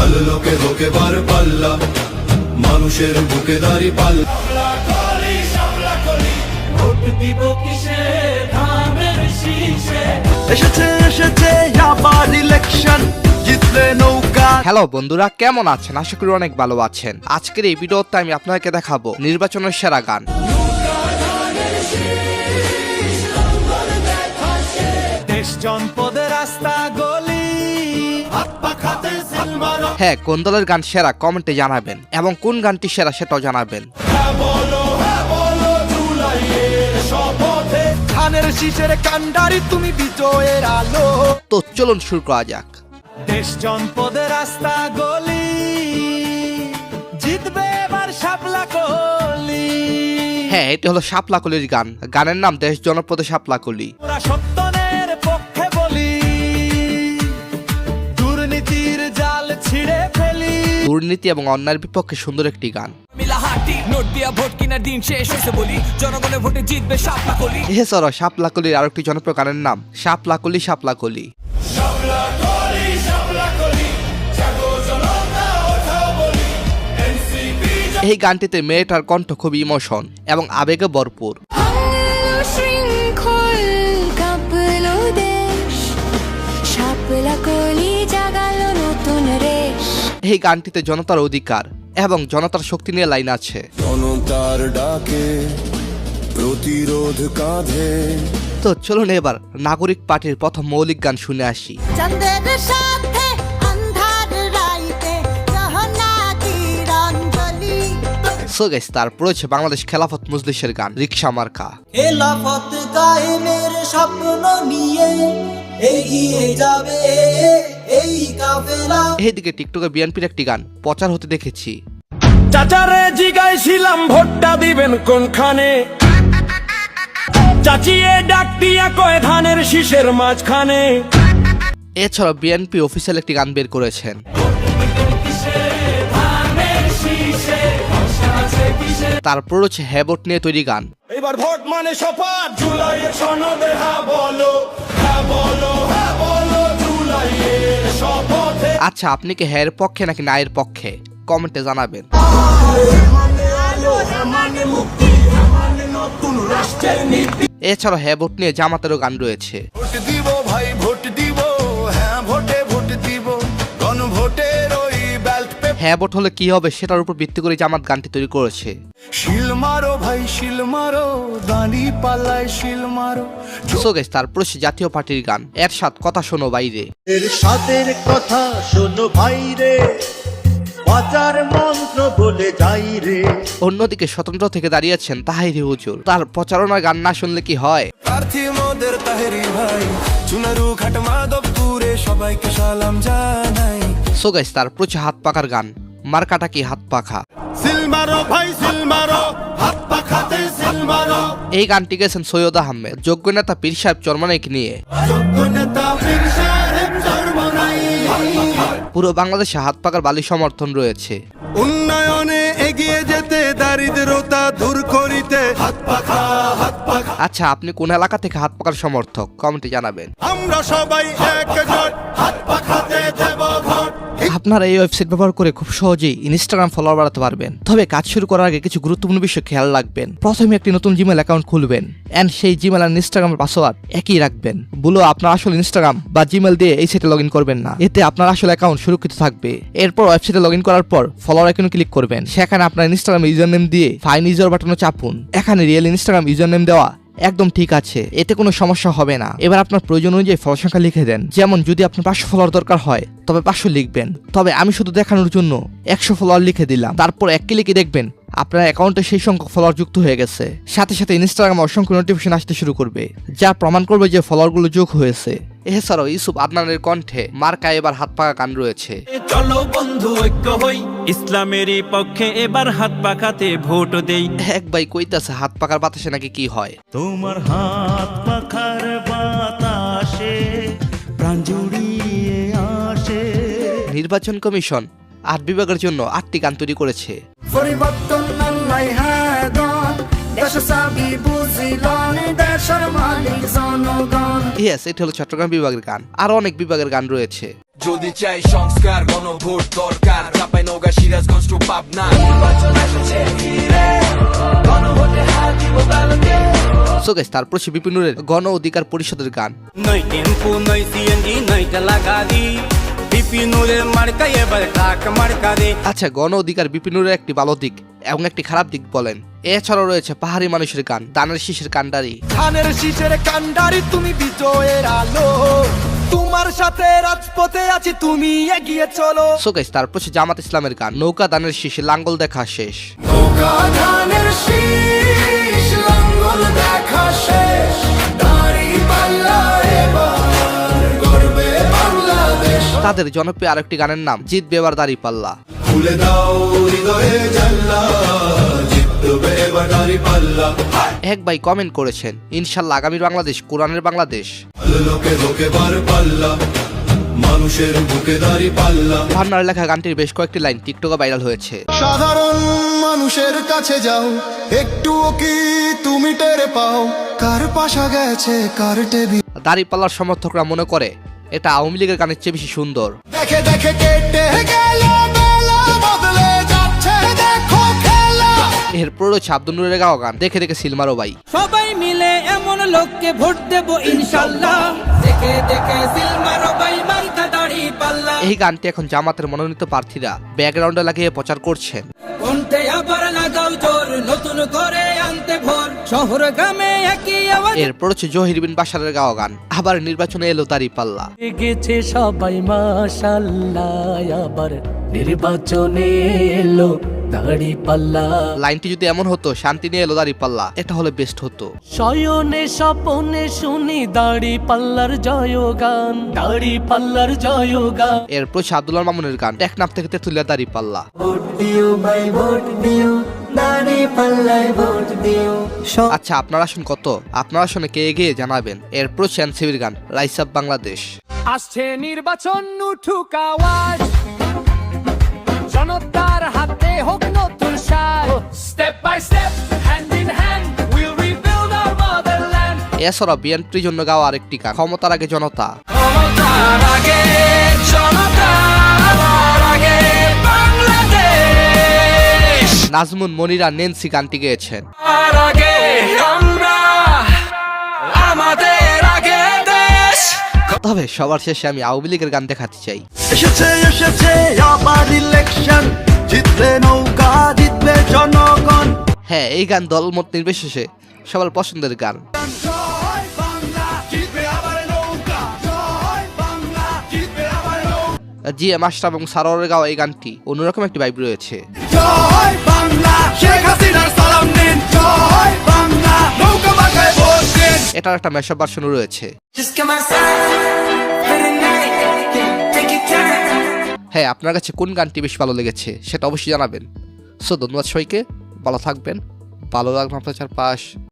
ভালো লোকে হোকে বার পাল্লা, মানুষের বুকে দাঁড়ি পাল্লা। এসেছে এসেছে আবার ইলেকশন, জিতলে নৌকা। হ্যালো বন্ধুরা, কেমন আছেন? আশা করি অনেক ভালো আছেন। আজকের এই ভিডিওতে আমি আপনাদেরকে দেখাবো নির্বাচনের সেরা গান। দেশ জনপদের রাস্তা গলি, হ্যাঁ, কোন দলের গান সেরা কমেন্টে জানাবেন, এবং কোন গানটি সেরা সেটাও জানাবেন। ধানের শীষের কান্ডারি তুমি বিজয়ের আলো। তো চলুন শুরু করা যাক। দেশ জনপদের রাস্তা গলি, জিতবে এবার শাপলা কলি। হ্যাঁ, এটি হলো শাপলা কলির গান। গানের নাম দেশ জনপদে শাপলা কলি। ওরা সত্যনের পক্ষে বলি, দুর্নীতির জাল ছিঁড়ে ফেলি। দুর্নীতি এবং অন্যায়ের বিপক্ষে সুন্দর একটি গান। এছাড়াও শাপলা কলির আরেকটি জনপ্রিয় গানের নাম শাপলা কলি শাপলা কলি। এই গানটিতে মেয়েটার কণ্ঠ খুব ইমোশন এবং আবেগে ভরপুর। এই গানটিতে জনতার অধিকার এবং জনতার শক্তি নিয়ে লাইন আছে। জনতার ডাকে প্রতিরোধ কাঁধে। তো চলুন এবার নাগরিক পার্টির প্রথম মৌলিক গান শুনে আসি। সো গাইস, তারপর হচ্ছে বাংলাদেশ খেলাফত মজলিসের গান রিকশা মার্কা। খেলাফত কায়েমের স্বপ্ন নিয়ে এগিয়ে যাবে এই কাফেলা। এইদিকে টিকটকে বিএনপির একটি গান প্রচার হতে দেখেছি। চাচারে জিগাইছিলাম ভোটটা দিবেন কোনখানে, চাচিয়ে ডাক দিয়া কয় ধানের শীষের মাঝখানে। এছাড়া বিএনপি অফিসিয়াল একটি গান বের করেছেন। তারপর হচ্ছে হ্যাবট নিয়ে তৈরি গান। এবার ভোট মানে শপথ, জুলাইয়ের সনদে হ্যাঁ বলো, হ্যাঁ বলো, হ্যাঁ বলো জুলাইয়ের শপথে। আচ্ছা, আপনি কি হ্যাঁ এর পক্ষে নাকি না এর পক্ষে কমেন্টে জানাবেন। এছাড়া হ্যাবট নিয়ে জামাতেরও গান রয়েছে। ভোট দিব ভাই ভোট দিব, হ্যাঁ ভোটে ভোট দিব, গণভোটের ওই ব্যালট পেপার। হ্যাবট হলে কি হবে সেটার উপর ভিত্তি করে জামাত গানটি তৈরি করেছে। শিল মারো ভাই শিল মারো, দাঁড়ি পাল্লায় শিল মারো। সো গাইস, তারপর হচ্ছে জাতীয় পার্টির গান এরশাদ কথা শোনো বাইরে। এরশাদের কথা শোনো ভাইরে, বাজার মন্ত্র বলে যাই রে। অন্যদিকে স্বতন্ত্র থেকে দাঁড়িয়েছেন তাহিরি হুজুর। তার প্রচারণার গান না শুনলে কি হয়। প্রার্থী মোদের তাহেরি ভাই, চুনারু ঘাট মাধবপুরে সবাইকে সালাম জানাই। সো গাইস, তারপর হচ্ছে হাত পাখার গান মার্কাটা কি হাত পাখা। সিল মারো ভাই সিল মারো, হাত পাখাতে সিল মারো। এই গানটি গেছেন সৈয়দ আহমেদ যোগ্য নেতা পীর সাহেব চরমানাইকে নিয়ে। যোগ্য নেতা পীর সাহেব চরমনাই। পুরো বাংলাদেশে হাত পাকার বালি সমর্থন রয়েছে। উন্নয়নে এগিয়ে যেতে, দারিদ্রতা দূর করিতে হাত পাখা হাত পাখা। আচ্ছা, আপনি কোন এলাকা থেকে হাত পাকার সমর্থক কমেন্টে জানাবেন। আমরা সবাই একজোট, হাত পাখাতে দেব ভোট। আপনারা এই ওয়েবসাইট ব্যবহার করে খুব সহজেই ইনস্টাগ্রাম ফলোয়ার বাড়াতে পারবেন। তবে কাজ শুরু করার আগে কিছু গুরুত্বপূর্ণ বিষয় খেয়াল রাখবেন। প্রথমে একটি নতুন জিমেল অ্যাকাউন্ট খুলবেন এন্ড সেই জিমেল আর ইনস্টাগ্রামের পাসওয়ার্ড একই রাখবেন। বলো আপনার আসল ইনস্টাগ্রাম বা জিমেল দিয়ে এই সাইটে লগইন করবেন না, এতে আপনার আসল অ্যাকাউন্ট সুরক্ষিত থাকবে। এরপর ওয়েবসাইটে লগইন করার পর ফলোয়ার আইকনে ক্লিক করবেন। সেখানে আপনার ইনস্টাগ্রাম ইউজার নেম দিয়ে ফাইন ইউজার বাটনে চাপুন। এখানে রিয়েল ইনস্টাগ্রাম ইউজার নেম দেওয়া একদম ঠিক আছে, এতে কোনো সমস্যা হবে না। এবার আপনার প্রয়োজন অনুযায়ী ফলোয়ার সংখ্যা লিখে দেন। যেমন যদি আপনার 500 ফলোয়ার দরকার হয় তবে 500 লিখবেন। তবে আমি শুধু দেখানোর জন্য 100 ফলোয়ার লিখে দিলাম। তারপর এক ক্লিকে দেখবেন আপনার অ্যাকাউন্টে সেই সংখ্যক ফলোয়ার যুক্ত হয়ে গেছে। সাথে সাথে ইনস্টাগ্রামে অসংখ্য নোটিফিকেশন আসতে শুরু করবে, যা প্রমাণ করবে যে ফলোয়ারগুলো যোগ হয়েছে। এছাড়াও ইউসুফ আদনানের কণ্ঠে মার্কা এবার হাত পাকা গান রয়েছে। চলো বন্ধু ঐক্য হই, ইসলামেরই পক্ষে এবার হাত পাকাতে ভোট দেই। এক ভাই কইতাছে হাত পাকার বাতাসে নাকি কি হয়। তোমার হাত পাখার বাতাসে প্রাণ জুড়িয়ে আসে। নির্বাচন কমিশন 8 বিভাগের জন্য 8টি গান তৈরি করেছে। পরিবর্তন আল্লাহ হাদান, দেশ সাবি বুঝিলন, দেশের মালিক জনগণ। এটা হলো চট্টগ্রাম বিভাগের গান। আরো অনেক বিভাগের গান রয়েছে। যদি চাই সংস্কার গণভোট দরকার। গাইস, তারপর সে বিপিন নুরের গণ অধিকার পরিষদের গান। নই টেম্পু নই সিএনজি নই ঠেলা গাড়ি বিপিনুরের মার্কা এবার কাক মার্কা রে। আচ্ছা, গণ অধিকার বিপিন নুরের একটি ভালো দিক এবং একটি খারাপ দিক বলেন। এছাড়াও রয়েছে পাহাড়ি মানুষের গান, দানের শীষের কান্ডারি। ধানের শীষের কান্ডারি তুমি বিজয়ের আলো, তোমার সাথে রাজপথে আছি তুমি এগিয়ে চলো। সো গাইস, তারপর সে জামাত ইসলামের গান, নৌকা দানের শীষে লাঙ্গল দেখা শেষ। নৌকা ধানের শীষ লাঙ্গল দেখা শেষ, দাঁড়িপাল্লা এবার গর্বে বাংলাদেশ। তাদের জনপ্রিয় আরেকটি গানের নাম জিতবে এবার দাঁড়িপাল্লা। খুলে দাও হৃদয়ে জানলা, জিতবে এবার দাঁড়িপাল্লা। এক ভাই কমেন্ট করেছেন, ইনশাল্লাহ আগামীর বাংলাদেশ কোরআনের বাংলাদেশ। লোকে লোকে বার পাল্লা, মানুষের বুকে দাঁড়িপাল্লা। ভান্নার লেখা গানটির বেশ কয়েকটি লাইন টিকটকে ভাইরাল হয়েছে। সাধারণ মানুষের কাছে যাও, একটুও কি তুমি টের পাও, কার পাশা গেছে কার টেবিল। দাঁড়িপাল্লার সমর্থকরা মনে করে এটা আওয়ামী লীগের গানের চেয়ে বেশি সুন্দর। দেখে দেখে কেটে গেল বেলা, বদলে যাচ্ছে দেখো খেলা। এরপর রয়েছে আব্দুল নূরের গাওয়া গান দেখে দেখে সিলমারো ভাই। সবাই মিলে এমন লোককে ভোট দেব ইনশাল্লাহ, দেখে দেখে সিলমারো বাই মার্কা দাড়ি পাল্লা। এই গানটি এখন জামাতের মনোনীত প্রার্থীরা ব্যাকগ্রাউন্ডে লাগিয়ে প্রচার করছেন। কোনতে আবার লাগাও জোর, নতুন করে আনতে ভোর, শহর গ্রামে একই আওয়াজ। এরপর হচ্ছে জহির বিন বাশারের গাওয়া গান আবার নির্বাচনে এলো দাঁড়িপাল্লা। গেছে সবাই মাশাআল্লাহ, আবার নির্বাচনে এলো দাঁড়িপাল্লা। লাইনটি যদি এমন হতো শান্তি নিয়ে এলো দাঁড়িপাল্লা, এটা হলে বেস্ট হতো। শয়নে স্বপনে শুনি দাঁড়িপাল্লার জয়গান, দাঁড়িপাল্লার জয়গান। এরপর হচ্ছে আব্দুল্লাহ মামুনের গান টেকনাফ থেকে তেতুলিয়া দাঁড়িপাল্লা। ভোট দিও ভাই ভোট দিও, দাঁড়িপাল্লায় ভোট দিও। আচ্ছা, আপনার আসন কত? আপনার আসনে কে এগিয়ে জানাবেন। এরপর হচ্ছে এনসিবির গান রাইস অফ বাংলাদেশ। আসছে নির্বাচন উঠুক আওয়াজ, জনতার হাতে হোক নতুন সাজ। Step by step hand in hand will rebuild our motherland. এছাড়া বিএনপির জন্য গাওয়া আরেকটি গান ক্ষমতার আগে জনতা। ক্ষমতার আগে জনতা, আমার আগে বাংলাদেশ। নাজমুন মনিরা নেন্সি গানটি গেয়েছেন। আর আগে আমরা, আমাদের আগে দেশ। তবে সবার শেষে আমি আওয়ামী লীগের গান দেখাতে চাই। এসেছে এসেছে আবার ইলেকশন, জিতবে নৌকা জিতবে জনগণ। হ্যাঁ, এই গান দলমত নির্বিশেষে সবার পছন্দের গান। জয় বাংলা, জিতবে আবার নৌকা, জয় বাংলা, জিতবে আবার নৌকা। জি এম আশরাফ এবং সারোয়ারের গাওয়া এই গানটি অন্যরকম একটি ভাইব রয়েছে। জয় বাংলা, শেখ হাসিনার সালাম নিন, জয় বাংলা, নৌকা মার্কায় ভোট দিন। এটার একটা ম্যাশআপ ভার্সনও রয়েছে। হ্যাঁ, আপনার কাছে কোন গানটি বেশি ভালো লেগেছে সেটা অবশ্যই জানাবেন। সো ধন্যবাদ সবাইকে, ভালো থাকবেন, ভালো লাগবে আপনার চারপাশ।